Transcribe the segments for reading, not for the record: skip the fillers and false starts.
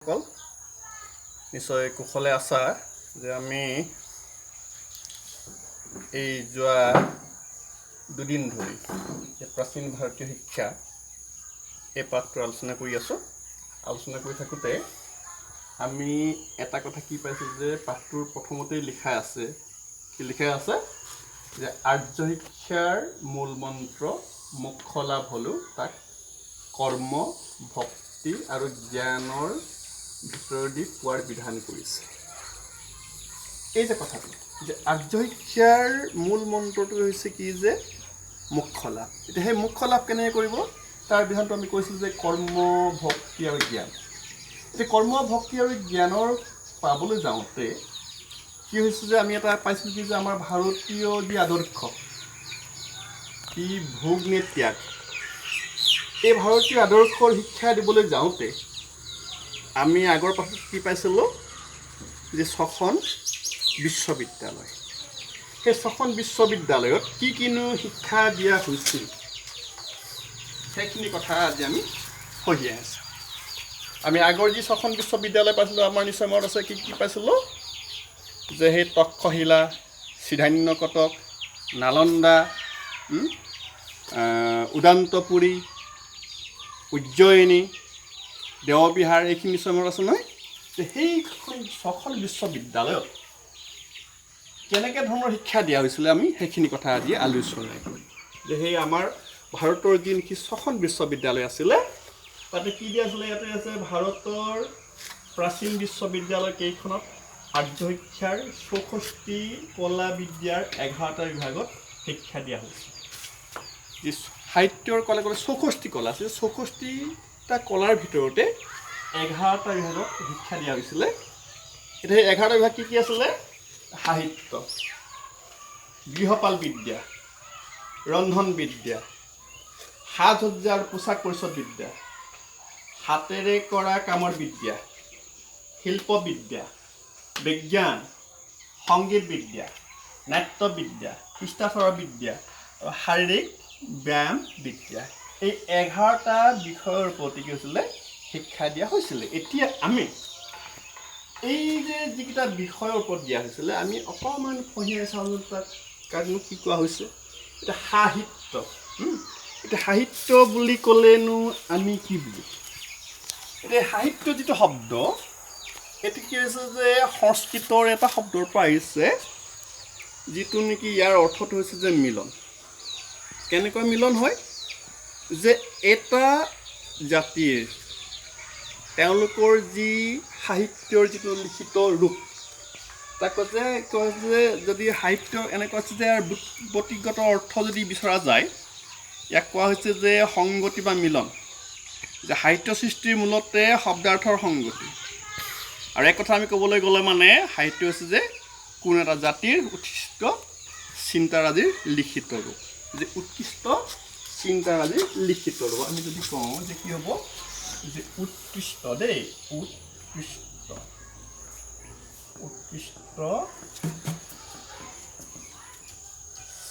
সকল নিশ্চয় কুশলে আছা যে আমি এই যোৱা দুদিন ধৰি প্ৰাচীন ভাৰতীয় শিক্ষা এই পাঠটো আলোচনা কৰি আছোঁ। আলোচনা কৰি থাকোঁতে আমি এটা কথা কি পাইছোঁ যে পাঠটোৰ প্ৰথমতেই লিখা আছে যে আৰ্য শিক্ষাৰ মূল মন্ত্ৰ মোক্ষ লাভ হ'লেও তাক কৰ্ম ভক্তি আৰু জ্ঞানৰ ভিতৰেদি পোৱাৰ বিধান কৰিছে। এই যে কথাটো যে আৰ্য শিক্ষাৰ মূল মন্ত্ৰটো হৈছে কি যে মোক্ষ লাভ। এতিয়া সেই মোক্ষ লাভ কেনেকৈ কৰিব তাৰ বিধানটো আমি কৈছিলোঁ যে কৰ্ম ভক্তি আৰু জ্ঞান। এতিয়া কৰ্ম ভক্তি আৰু জ্ঞানৰ পাবলৈ যাওঁতে কি হৈছে যে আমি এটা পাইছিলোঁ কি যে আমাৰ ভাৰতীয় যি আদৰ্শ কি ভোগ নে ত্যাগ, এই ভাৰতীয় আদৰ্শৰ শিক্ষা দিবলৈ যাওঁতে আমি আগৰ পাঠত কি পাইছিলোঁ যে 6খন বিশ্ববিদ্যালয়, সেই 6খন বিশ্ববিদ্যালয়ত কিনো শিক্ষা দিয়া হৈছিল সেইখিনি কথা আজি আমি পঢ়ি আছোঁ। আমি আগৰ যি 6খন বিশ্ববিদ্যালয় পাইছিলোঁ আমাৰ নিশ্চয় মনত আছে কি পাইছিলোঁ যে সেই তক্ষশিলা, সিদ্ধান্যকটক, নালন্দা, উদান্তপুৰী, উজ্জয়িনী, দেৱবিহাৰ, এইখিনি নিশ্চয় মনত আছে নহয়। যে সেই 6খন বিশ্ববিদ্যালয়ত কেনেকৈ ধৰণৰ শিক্ষা দিয়া হৈছিলে আমি সেইখিনি কথা আজি আলোচনা কৰিম। যে সেই আমাৰ ভাৰতৰ যি নেকি 6খন বিশ্ববিদ্যালয় আছিলে তাতে কি দিয়া আছিলে, ইয়াতে আছে ভাৰতৰ প্ৰাচীন বিশ্ববিদ্যালয় কেইখনত আৰ্য শিক্ষাৰ 64 কলা বিদ্যাৰ 11টা বিভাগত শিক্ষা দিয়া হৈছিল। যি সাহিত্যৰ কলা 64 কলা আছে, 64টা কলাৰ ভিতৰতে 11টা বিভাগত শিক্ষা দিয়া হৈছিলে। এতিয়া সেই 11টা বিভাগ কি আছিলে? সাহিত্য, গৃহপাল বিদ্যা, ৰন্ধন বিদ্যা, সাজ সজ্জা আৰু পোছাক পৰিচ্ছদ বিদ্যা, হাতেৰে কৰা কামৰ বিদ্যা, শিল্প বিদ্যা, বিজ্ঞান, সংগীত বিদ্যা, নাট্য বিদ্যা, শিষ্টাচাৰ বিদ্যা আৰু শাৰীৰিক ব্যায়াম বিদ্যা, এই 11টা বিষয়ৰ প্ৰতি কি হৈছিলে শিক্ষা দিয়া হৈছিলে। এতিয়া আমি এই যে যিকেইটা বিষয়ৰ ওপৰত দিয়া হৈছিলে আমি অকণমান পঢ়ি চাওঁ তাত কাকনো কি কোৱা হৈছে। এতিয়া সাহিত্য, এতিয়া সাহিত্য বুলি ক'লেনো আমি কি বুজো? এতিয়া সাহিত্য যিটো শব্দ এইটো কি হৈছে যে সংস্কৃতৰ এটা শব্দৰ পৰা আহিছে যিটো নেকি ইয়াৰ অৰ্থটো হৈছে যে মিলন। কেনেকুৱা মিলন হয় যে এটা জাতিৰ তেওঁলোকৰ যি সাহিত্যৰ যিটো লিখিত ৰূপ তাক কয় যে যদি সাহিত্য এনেকুৱা আছে যে বুদ্ধিগত অৰ্থ যদি বিচৰা যায় ইয়াক কোৱা হৈছে যে সংগতি বা মিলন। যে সাহিত্য সৃষ্টিৰ মূলতে শব্দাৰ্থৰ সংগতি। আৰু এক কথা আমি ক'বলৈ গ'লে মানে সাহিত্য হৈছে যে কোনো এটা জাতিৰ উৎকৃষ্ট চিন্তাৰাজিৰ লিখিত ৰূপ। যে উৎকৃষ্ট চিন্তাৰাজিৰ লিখিত ৰূপ আমি যদি কওঁ যে কি হ'ব যে উৎকৃষ্ট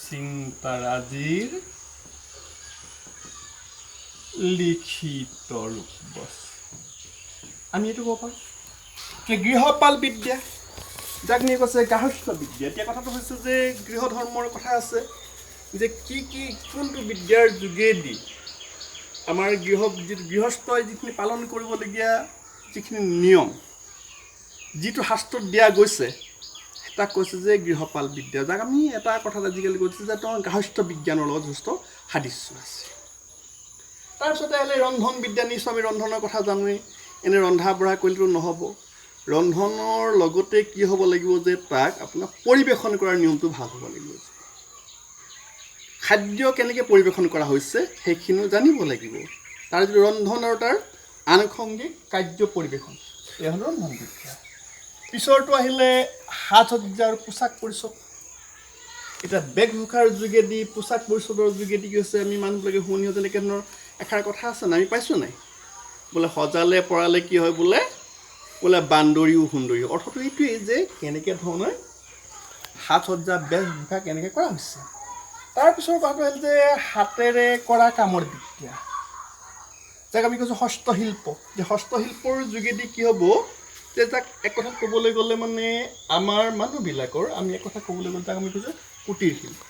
চিন্তাৰাজিৰ লিখিত ৰূপ বস আমি এইটো ক'ব পাৰোঁ যে গৃহপাল বিদ্যা যাক নিয়ে কৈছে গাৰ্হস্থ্য বিদ্যা। এতিয়া কথাটো হৈছে যে গৃহ ধৰ্মৰ কথা আছে যে কি কোনটো বিদ্যাৰ যোগেদি আমাৰ গৃহস্থই যিখিনি পালন কৰিবলগীয়া যিখিনি নিয়ম যিটো শাস্ত্ৰত দিয়া গৈছে তাক কৈছে যে গৃহপাল বিদ্যা। যাক আমি এটা কথাত আজিকালি কৈছে যে তেওঁৰ গাৰ্হস্থ্য বিজ্ঞানৰ লগত যথেষ্ট সাদৃশ্য আছে। তাৰপিছতে আহিলে ৰন্ধন বিদ্যা। নিশ্চয় আমি ৰন্ধনৰ কথা জানোৱেই। এনে ৰন্ধা বঢ়া কৰিলেতো নহ'ব, ৰন্ধনৰ লগতে কি হ'ব লাগিব যে তাক আপোনাৰ পৰিৱেশন কৰাৰ নিয়মটো ভাল হ'ব লাগিব। খাদ্য কেনেকৈ পৰিৱেশন কৰা হৈছে সেইখিনিও জানিব লাগিব। তাৰ যিটো ৰন্ধন আৰু তাৰ আনুষংগিক কাৰ্য পৰিৱেশন এই হ'ল ৰন্ধন বিদ্যা। পিছৰটো আহিলে সাজ সজ্জা আৰু পোছাক পৰিচ্ছদ। এতিয়া বেশভূষাৰ যোগেদি পোছাক পৰিচ্ছদৰ যোগেদি কি হৈছে আমি মানুহবিলাকে শুনি যেনেকৈ ধৰণৰ এষাৰ কথা আছে না আমি পাইছোঁ নাই বোলে সজালে পৰালে কি হয় বোলে বান্দৰীও সুন্দৰী। অৰ্থটো এইটোৱেই যে কেনেকৈ ধৰণৰ সাজ সজ্জা বেশভূষা কেনেকৈ কৰা হৈছে। তাৰপিছৰ কথাটো হ'ল যে হাতেৰে কৰা কামৰ বিদ্যা। যাক আমি কৈছোঁ হস্তশিল্প। যে হস্তশিল্পৰ যোগেদি কি হ'ব, যে যাক এক কথাত ক'বলৈ গ'লে মানে আমাৰ মানুহবিলাকৰ আমি এক কথা ক'বলৈ গ'লে তাক আমি কৈছোঁ কুটীৰ শিল্প,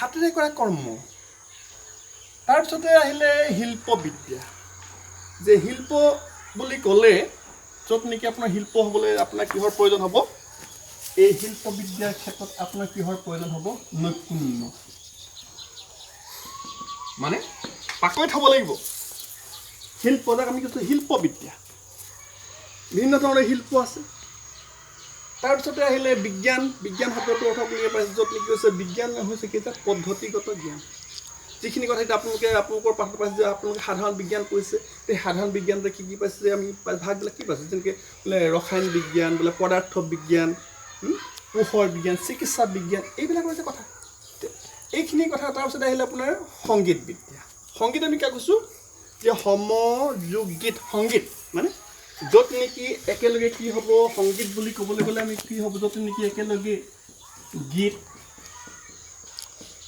হাতেৰে কৰা কৰ্ম। তাৰপিছতে আহিলে শিল্পবিদ্যা। যে শিল্প বুলি ক'লে য'ত নেকি আপোনাৰ শিল্প হ'বলৈ আপোনাৰ কিহৰ প্ৰয়োজন হ'ব, এই শিল্পবিদ্যাৰ ক্ষেত্ৰত আপোনাৰ কিহৰ প্ৰয়োজন হ'ব, নৈপুণ্য, মানে পাকৈত হ'ব লাগিব। শিল্প যাক আমি কৈছোঁ শিল্পবিদ্যা, বিভিন্ন ধৰণৰ শিল্প আছে। তাৰপিছতে আহিলে বিজ্ঞান। বিজ্ঞান শব্দটোৰ অৰ্থ বুলিয়ে পাইছে, য'ত নেকি হৈছে বিজ্ঞান হৈছে কি, এটা পদ্ধতিগত জ্ঞান। যিখিনি কথা এতিয়া আপোনালোকৰ পাঠত পাইছে যে আপোনালোকে সাধাৰণ বিজ্ঞান কৰিছে, সেই সাধাৰণ বিজ্ঞানতে কি কি পাইছে, আমি ভাগবিলাক কি পাইছোঁ, যেনেকৈ বোলে ৰসায়ন বিজ্ঞান, বোলে পদাৰ্থ বিজ্ঞান, পোহৰ বিজ্ঞান, চিকিৎসা বিজ্ঞান, এইবিলাক হৈছে কথা। এইখিনি কথা। তাৰপিছতে আহিলে আপোনাৰ সংগীত বিদ্যা। সংগীত আমি কিয় কৈছোঁ, যে সমযোগ গীত। সংগীত মানে য'ত নেকি একেলগে কি হ'ব, সংগীত বুলি ক'বলৈ গ'লে আমি কি হ'ব, য'ত নেকি একেলগে গীত,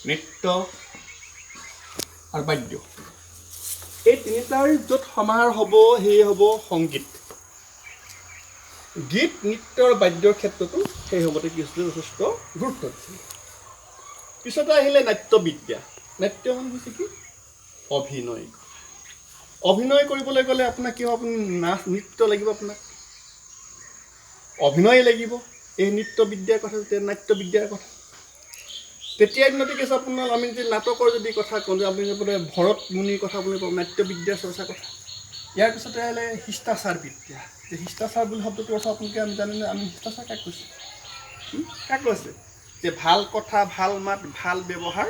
নৃত্য আৰু বাদ্য, এই তিনিটাৰ য'ত সমাহাৰ হ'ব সেয়ে হ'ব সংগীত। গীত, নৃত্য আৰু বাদ্যৰ ক্ষেত্ৰতো সেই সময়তে কি হৈছিলে, যথেষ্ট গুৰুত্ব দিছিল। পিছতে আহিলে নাট্যবিদ্যা। নাট্য মানে হৈছে কি, অভিনয়। অভিনয় কৰিবলৈ গ'লে আপোনাৰ কি হ'ব, আপুনি নাচ নৃত্য লাগিব, আপোনাক অভিনয় লাগিব। এই নৃত্যবিদ্যাৰ কথা, যেতিয়া নাট্যবিদ্যাৰ কথা। তেতিয়াৰ দিনতে কি আছে আপোনাৰ, আমি যদি নাটকৰ যদি কথা কওঁ, যে আপুনি বোলে ভৰত মুনিৰ কথা বুলি কওঁ, নাট্যবিদ্যাৰ চৰ্চাৰ কথা। ইয়াৰ পিছতে আহিলে শিষ্টাচাৰ বিদ্যা। যে শিষ্টাচাৰ বুলি শব্দটোৰ অৰ্থ আপোনালোকে আমি জানেনে, আমি শিষ্টাচাৰ কাক কৈছোঁ, কাক কৈছে, যে ভাল কথা, ভাল মাত, ভাল ব্যৱহাৰ,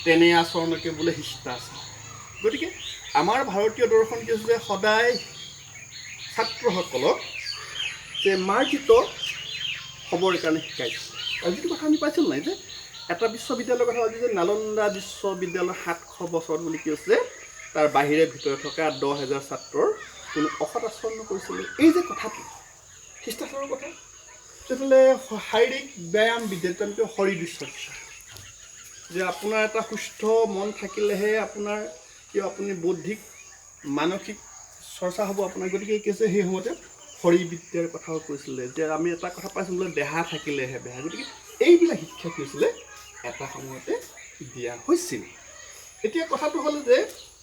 তেনে আচৰণকে বোলে শিষ্টাচাৰ। গতিকে আমাৰ ভাৰতীয় দৰ্শন কি হৈছে, যে সদায় ছাত্ৰসকলক যে মাৰ্জিত হ'বৰ কাৰণে শিকাইছে। আৰু যিটো কথা আমি পাইছিলোঁ নাই, যে এটা বিশ্ববিদ্যালয়ৰ কথা হৈছে, যে নালন্দা বিশ্ববিদ্যালয় 700 বছৰত বুলি কি হৈছে, তাৰ বাহিৰে ভিতৰত থকা 10,000 ছাত্ৰৰ কোনো অসৎ আচৰণ নকৰিছিলে। এই যে কথাটো শিষ্টাচাৰৰ কথা, তেতিয়াহ'লে শাৰীৰিক ব্যায়াম বিদ্যা, তেনেকৈ শৰীৰ চৰ্চা, যে আপোনাৰ এটা সুস্থ মন থাকিলেহে আপোনাৰ কি আপুনি বৌদ্ধিক মানসিক চৰ্চা হ'ব আপোনাৰ। গতিকে কি হৈছে, সেই সময়তে শৰীৰ বিদ্যাৰ কথাও কৈছিলে, যে আমি এটা কথা পাইছোঁ বোলে দেহা থাকিলেহে বেহা। গতিকে এইবিলাক শিক্ষা কি হৈছিলে, এটা সময়তে দিয়া হৈছিল। এতিয়া কথাটো হ'ল যে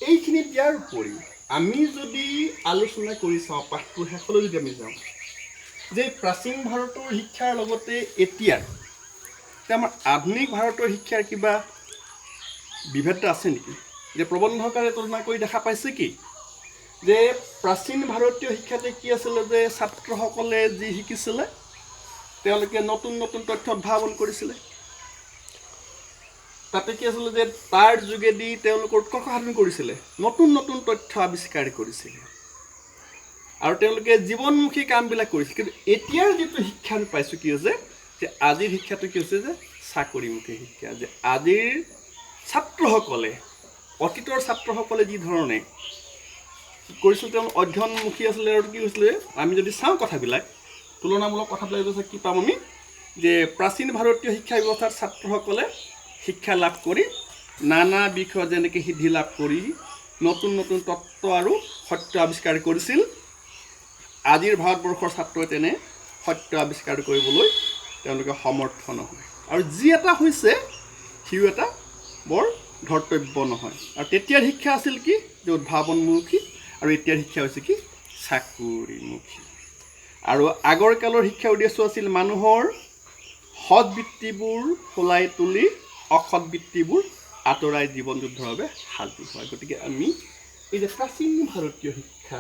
এইখিনি দিয়াৰ উপৰিও আমি যদি আলোচনা কৰি চাওঁ, পাঠটোৰ শেষলৈ যদি আমি যাওঁ, যে প্ৰাচীন ভাৰতৰ শিক্ষাৰ লগতে এতিয়াৰ আমাৰ আধুনিক ভাৰতৰ শিক্ষাৰ কিবা বিভেদ আছে নেকি? যে প্ৰবন্ধকাৰে তুলনা কৰি দেখা পাইছে কি, যে প্ৰাচীন ভাৰতীয় শিক্ষাতে কি আছিলে, যে ছাত্ৰসকলে যি শিকিছিলে তেওঁলোকে নতুন নতুন তথ্য উদ্ভাৱন কৰিছিলে। তাতে কি আছিলে, যে তাৰ যোগেদি তেওঁলোকৰ উৎকৰ্ষ সাধন কৰিছিলে, নতুন নতুন তথ্য আৱিষ্কাৰ কৰিছিলে, আৰু তেওঁলোকে জীৱনমুখী কামবিলাক কৰিছিল। কিন্তু এতিয়াৰ যিটো শিক্ষা আমি পাইছোঁ কি হৈছে, যে আজিৰ শিক্ষাটো কি হৈছে, যে চাকৰিমুখী শিক্ষা। যে আজিৰ ছাত্ৰসকলে, অতীতৰ ছাত্ৰসকলে যি ধৰণে কৰিছিল, তেওঁলোক অধ্যয়নমুখী আছিলে। আৰু কি হৈছিলে, আমি যদি চাওঁ কথাবিলাক, তুলনামূলক কথাবিলাক হৈছে কি পাম আমি, যে প্ৰাচীন ভাৰতীয় শিক্ষা ব্যৱস্থাত ছাত্ৰসকলে শিক্ষা লাভ কৰি নানা বিষয় যেনেকৈ সিদ্ধি লাভ কৰি নতুন নতুন তত্ত্ব আৰু সত্য আৱিষ্কাৰ কৰিছিল। আজিৰ ভাৰতবৰ্ষৰ ছাত্ৰই তেনে সত্য আৱিষ্কাৰ কৰিবলৈ তেওঁলোকে সমৰ্থ নহয়, আৰু যি এটা হৈছে সিও এটা বৰ ধৰ্তব্য নহয়। আৰু তেতিয়াৰ শিক্ষা আছিল কি, যে উদ্ভাৱনমুখী, আৰু এতিয়াৰ শিক্ষা হৈছে কি, চাকৰিমুখী। আৰু আগৰ কালৰ শিক্ষাৰ উদ্দেশ্য আছিল মানুহৰ সৎ বৃত্তিবোৰ সলাই তুলি অসৎ বৃত্তিবোৰ আঁতৰাই জীৱন যুদ্ধৰ বাবে সাজু হয়। গতিকে আমি এই যে প্ৰাচীন ভাৰতীয় শিক্ষা,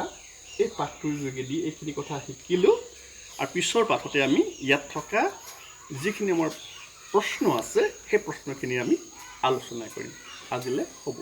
এই পাঠটোৰ যোগেদি এইখিনি কথা শিকিলোঁ। আৰু পিছৰ পাঠতে আমি ইয়াত থকা যিখিনি আমাৰ প্ৰশ্ন আছে, সেই প্ৰশ্নখিনি আমি আলোচনা কৰিম। আজিলৈ হ'ব।